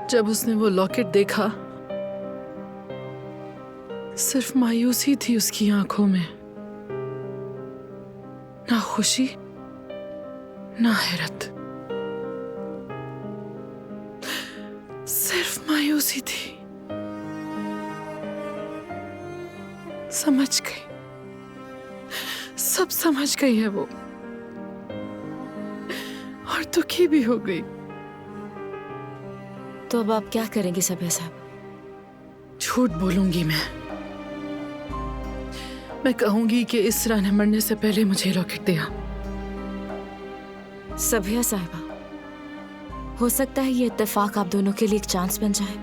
जब उसने वो लॉकेट देखा, सिर्फ मायूसी थी उसकी आंखों में, ना खुशी ना हैरत, सिर्फ मायूसी थी। समझ गई, सब समझ गई है वो, और दुखी भी हो गई। तो अब आप क्या करेंगे सबिया साहब? झूठ बोलूंगी मैं कहूंगी कि इसरा ने मरने से पहले मुझे लॉकेट दिया। सबिया साहिबा, हो सकता है ये इत्तेफाक आप दोनों के लिए एक चांस बन जाए।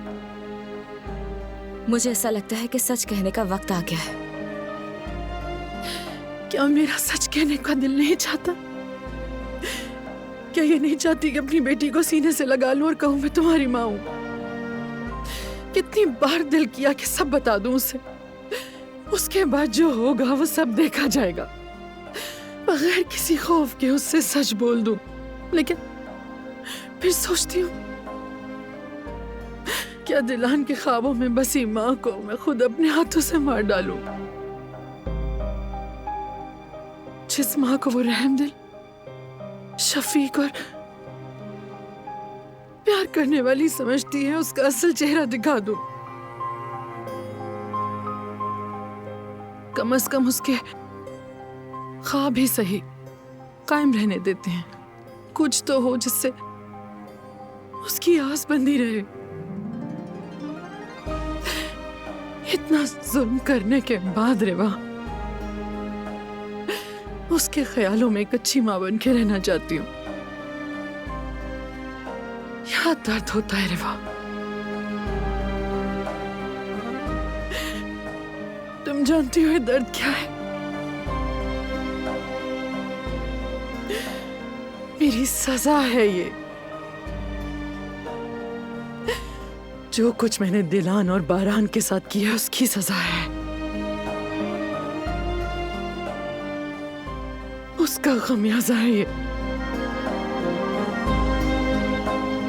मुझे ऐसा लगता है कि सच कहने का वक्त आ गया है। क्या मेरा सच कहने का दिल नहीं चाहता? क्या ये नहीं चाहती कि अपनी बेटी को सीने से लगा लूं और कहूं मैं तुम्हारी मां हूं? कितनी बार दिल किया कि सब बता दूं उसे, उसके बाद जो होगा वो सब देखा जाएगा, बगैर किसी खौफ के उससे सच बोल दूं। लेकिन फिर सोचती हूँ, क्या दिलान के ख्वाबों में बसी माँ को मैं खुद अपने हाथों से मार डालूं? जिस माँ को वो रहमदिल, शफीक और प्यार करने वाली समझती है, उसका असल चेहरा दिखा दूं। कम से कम उसके ख्वाब ही सही कायम रहने देते हैं। कुछ तो हो जिससे उसकी आस बंधी रहे। इतना जुल्म करने के बाद रिवा, उसके ख्यालों में एक अच्छी मां बन के रहना चाहती हूँ। यहाँ दर्द होता है रिवा, तुम जानती हो ये दर्द क्या है? मेरी सजा है ये। जो कुछ मैंने दिलान और बारान के साथ किया उसकी सजा है, उसका खमियाजा है ये।